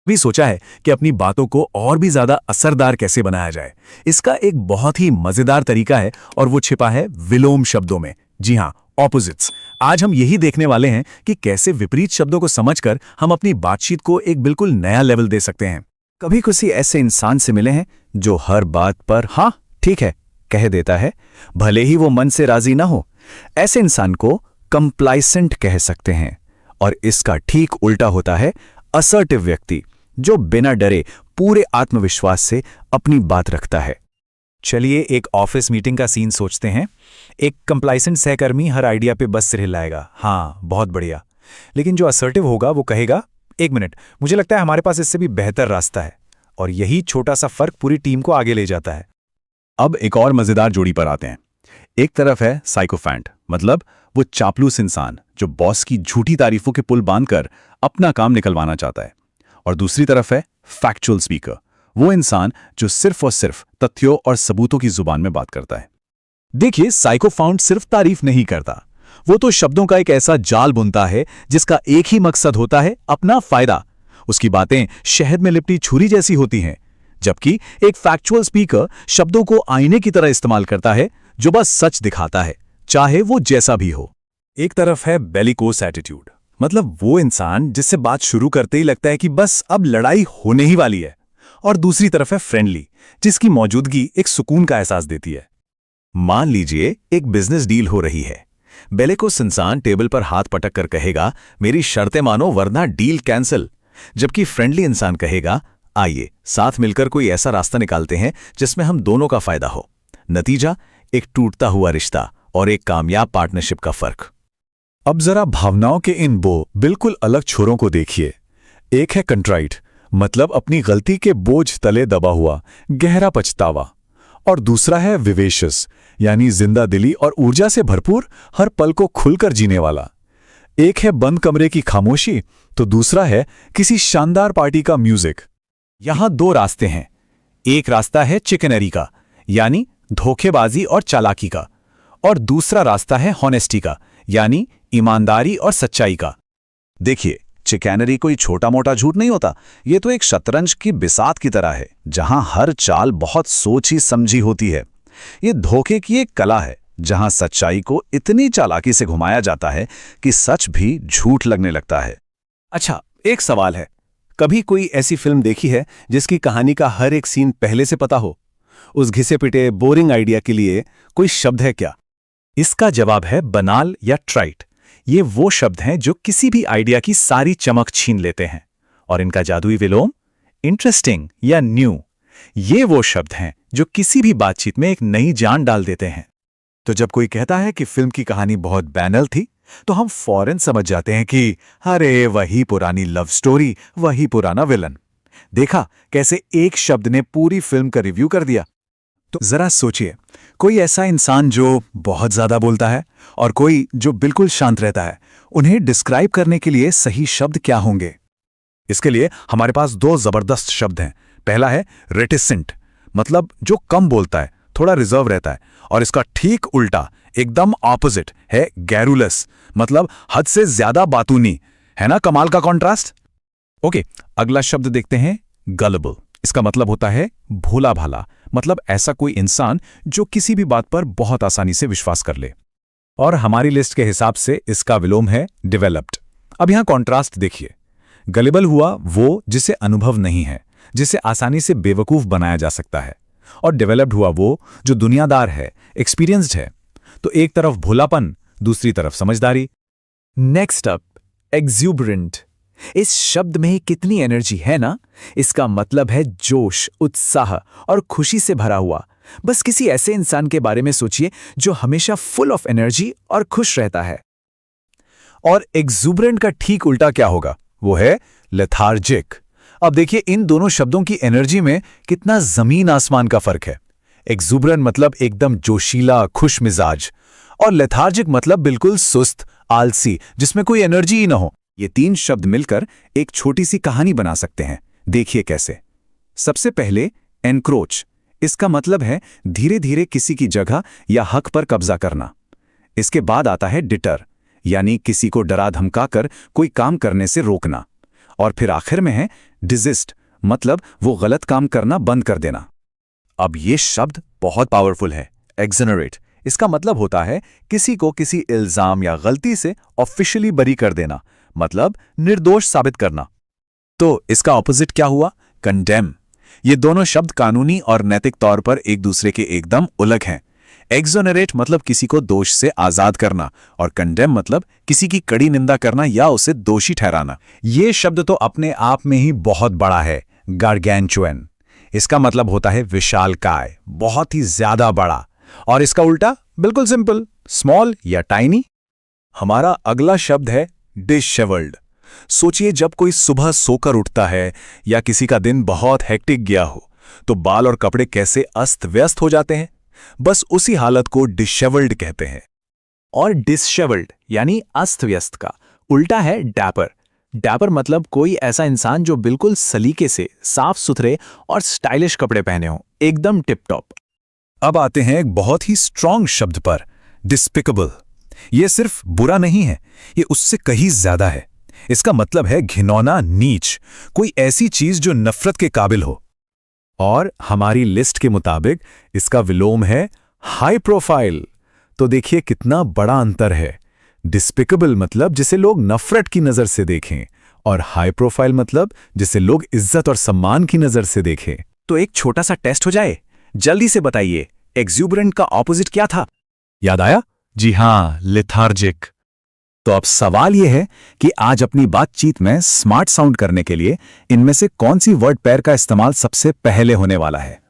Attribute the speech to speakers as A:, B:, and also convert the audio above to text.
A: भी सोचा है कि अपनी बातों को और भी ज्यादा असरदार कैसे बनाया जाए। इसका एक बहुत ही मजेदार तरीका है और वो छिपा है विलोम शब्दों में। जी हाँ, ऑपोजिट्स। आज हम यही देखने वाले हैं कि कैसे विपरीत शब्दों को समझकर हम अपनी बातचीत को एक बिल्कुल नया लेवल दे सकते हैं।
B: कभी किसी ऐसे इंसान से मिले हैं जो हर बात पर हाँ ठीक है कह देता है, भले ही वो मन से राजी ना हो। ऐसे इंसान को कंप्लाइसेंट कह सकते हैं। और इसका ठीक उल्टा होता है असर्टिव व्यक्ति, जो बिना डरे पूरे आत्मविश्वास से अपनी बात रखता है।
A: चलिए एक ऑफिस मीटिंग का सीन सोचते हैं। एक कंप्लाइसेंट सहकर्मी हर आइडिया पे बस सिर हिलाएगा, हाँ बहुत बढ़िया। लेकिन जो असर्टिव होगा वो कहेगा, एक मिनट, मुझे लगता है हमारे पास इससे भी बेहतर रास्ता है। और यही छोटा सा फर्क पूरी टीम को आगे ले जाता है।
B: अब एक और मजेदार जोड़ी पर आते हैं। एक तरफ है साइकोफैंट, मतलब वो चापलूस इंसान जो बॉस की झूठी तारीफों के पुल बांधकर अपना काम निकलवाना चाहता है। और दूसरी तरफ है फैक्चुअल स्पीकर, वो इंसान जो सिर्फ और सिर्फ तथ्यों और सबूतों की जुबान में बात करता है।
A: देखिए, साइकोफाउंट सिर्फ तारीफ नहीं करता, वो तो शब्दों का एक ऐसा जाल बुनता है जिसका एक ही मकसद होता है, अपना फायदा। उसकी बातें शहद में लिपटी छुरी जैसी होती हैं, जबकि एक फैक्चुअल स्पीकर शब्दों को आईने की तरह इस्तेमाल करता है, जो बस सच दिखाता है, चाहे वो जैसा भी हो। एक तरफ है बेलिकोस एटीट्यूड, मतलब वो इंसान जिससे बात शुरू करते ही लगता है कि बस अब लड़ाई होने ही वाली है। और दूसरी तरफ है फ्रेंडली, जिसकी मौजूदगी एक सुकून का एहसास देती है। मान लीजिए एक बिजनेस डील हो रही है। बेलिकोस इंसान टेबल पर हाथ पटक कर कहेगा, मेरी शर्तें मानो वरना डील कैंसिल। जबकि फ्रेंडली इंसान कहेगा, आइए साथ मिलकर कोई ऐसा रास्ता निकालते हैं जिसमें हम दोनों का फायदा हो। नतीजा, एक टूटता हुआ रिश्ता और एक कामयाब पार्टनरशिप का फर्क।
B: अब जरा भावनाओं के इन बिल्कुल अलग छोरों को देखिए। एक है कंट्राइट, मतलब अपनी गलती के बोझ तले दबा हुआ गहरा पछतावा। और दूसरा है विवेशियस, यानी जिंदा दिली और ऊर्जा से भरपूर, हर पल को खुलकर जीने वाला। एक है बंद कमरे की खामोशी, तो दूसरा है किसी शानदार पार्टी का म्यूजिक।
A: यहां दो रास्ते हैं। एक रास्ता है चिकनरी का, यानी धोखेबाजी और चालाकी का, और दूसरा रास्ता है हॉनेस्टी का, यानी ईमानदारी और सच्चाई का।
B: देखिए, चिकैनरी कोई छोटा मोटा झूठ नहीं होता। ये तो एक शतरंज की बिसात की तरह है, जहां हर चाल बहुत सोची समझी होती है। ये धोखे की एक कला है, जहां सच्चाई को इतनी चालाकी से घुमाया जाता है कि सच भी झूठ लगने लगता है।
A: अच्छा, एक सवाल है, कभी कोई ऐसी फिल्म देखी है जिसकी कहानी का हर एक सीन पहले से पता हो? उस घिसे पिटे बोरिंग आइडिया के लिए कोई शब्द है क्या? इसका जवाब है बनाल या ट्राइट। ये वो शब्द हैं जो किसी भी आइडिया की सारी चमक छीन लेते हैं। और इनका जादुई विलोम, इंटरेस्टिंग या न्यू, ये वो शब्द हैं जो किसी भी बातचीत में एक नई जान डाल देते हैं। तो जब कोई कहता है कि फिल्म की कहानी बहुत बैनल थी, तो हम फौरन समझ जाते हैं कि अरे वही पुरानी लव स्टोरी, वही पुराना विलन। देखा कैसे एक शब्द ने पूरी फिल्म का रिव्यू कर दिया। तो जरा सोचिए, कोई ऐसा इंसान जो बहुत ज्यादा बोलता है और कोई जो बिल्कुल शांत रहता है, उन्हें डिस्क्राइब करने के लिए सही शब्द क्या होंगे? इसके लिए हमारे पास दो जबरदस्त शब्द हैं। पहला है रेटिसेंट, मतलब जो कम बोलता है, थोड़ा रिजर्व रहता है। और इसका ठीक उल्टा, एकदम ऑपोजिट है गैरुलस, मतलब हद से ज्यादा बातूनी। है ना कमाल का कॉन्ट्रास्ट? ओके, अगला शब्द देखते हैं, गलेबल। इसका मतलब होता है भोला भाला, मतलब ऐसा कोई इंसान जो किसी भी बात पर बहुत आसानी से विश्वास कर ले। और हमारी लिस्ट के हिसाब से इसका विलोम है डेवलप्ड। अब यहां कॉन्ट्रास्ट देखिए। गलेबल हुआ वो जिसे अनुभव नहीं है, जिसे आसानी से बेवकूफ बनाया जा सकता है। और डेवलप्ड हुआ वो जो दुनियादार है, एक्सपीरियंस्ड है। तो एक तरफ भोलापन, दूसरी तरफ समझदारी। Next up, exuberant. इस शब्द में कितनी एनर्जी है ना। इसका मतलब है जोश, उत्साह और खुशी से भरा हुआ। बस किसी ऐसे इंसान के बारे में सोचिए जो हमेशा फुल ऑफ एनर्जी और खुश रहता है। और एक्सूबरेंट का ठीक उल्टा क्या होगा? वो है लेथार्जिक। अब देखिए, इन दोनों शब्दों की एनर्जी में कितना जमीन आसमान का फर्क है। एक्सूबरेंट मतलब एकदम जोशीला, खुश मिजाज, और लेथार्जिक मतलब बिल्कुल सुस्त, आलसी, जिसमें कोई एनर्जी ही ना हो। ये तीन शब्द मिलकर एक छोटी सी कहानी बना सकते हैं। देखिए कैसे। सबसे पहले एनक्रोच। इसका मतलब है धीरे धीरे किसी की जगह या हक पर कब्जा करना। इसके बाद आता है डिटर, यानी किसी को डरा धमकाकर कोई काम करने से रोकना।
B: और फिर आखिर में है डिजिस्ट, मतलब वो गलत काम करना बंद कर देना।
A: अब ये शब्द बहुत पावरफुल है। एक्सोनरेट, इसका मतलब होता है किसी को किसी इल्जाम या गलती से ऑफिशियली बरी कर देना, मतलब निर्दोष साबित करना। तो इसका ऑपोजिट क्या हुआ? कंडेम। ये दोनों शब्द कानूनी और नैतिक तौर पर एक दूसरे के एकदम उलट हैं। एक्सोनरेट मतलब किसी को दोष से आजाद करना, और कंडेम मतलब किसी की कड़ी निंदा करना या उसे दोषी ठहराना।
B: ये शब्द तो अपने आप में ही बहुत बड़ा है, गार्गेंचुअन। इसका मतलब होता है विशालकाय, बहुत ही ज्यादा बड़ा। और इसका उल्टा बिल्कुल सिंपल, स्मॉल या टाइनी।
A: हमारा अगला शब्द है डिशेवल्ड। सोचिए, जब कोई सुबह सोकर उठता है या किसी का दिन बहुत हेक्टिक गया हो, तो बाल और कपड़े कैसे अस्त व्यस्त हो जाते हैं। बस उसी हालत को डिशेवल्ड कहते हैं।
C: और डिसशेवल्ड यानी अस्त व्यस्त का उल्टा है डैपर। डैपर मतलब कोई ऐसा इंसान जो बिल्कुल सलीके से साफ सुथरे और स्टाइलिश कपड़े पहने हो, एकदम टिप टॉप।
B: अब आते हैं एक बहुत ही स्ट्रांग शब्द पर, डिस्पिकेबल। यह सिर्फ बुरा नहीं है, ये उससे कहीं ज्यादा है। इसका मतलब है घिनौना, नीच, कोई ऐसी चीज जो नफरत के काबिल हो। और हमारी लिस्ट के मुताबिक इसका विलोम है हाई प्रोफाइल। तो देखिए कितना बड़ा अंतर है। डिस्पिकेबल मतलब जिसे लोग नफरत की नजर से देखें, और हाई प्रोफाइल मतलब जिसे लोग इज्जत और सम्मान की नजर से देखें।
A: तो एक छोटा सा टेस्ट हो जाए, जल्दी से बताइए, एक्सूबरेंट का ऑपोजिट क्या था?
B: याद आया? जी हां, लेथार्जिक।
A: तो अब सवाल यह है कि आज अपनी बातचीत में स्मार्ट साउंड करने के लिए इनमें से कौन सी वर्ड पेयर का इस्तेमाल सबसे पहले होने वाला है?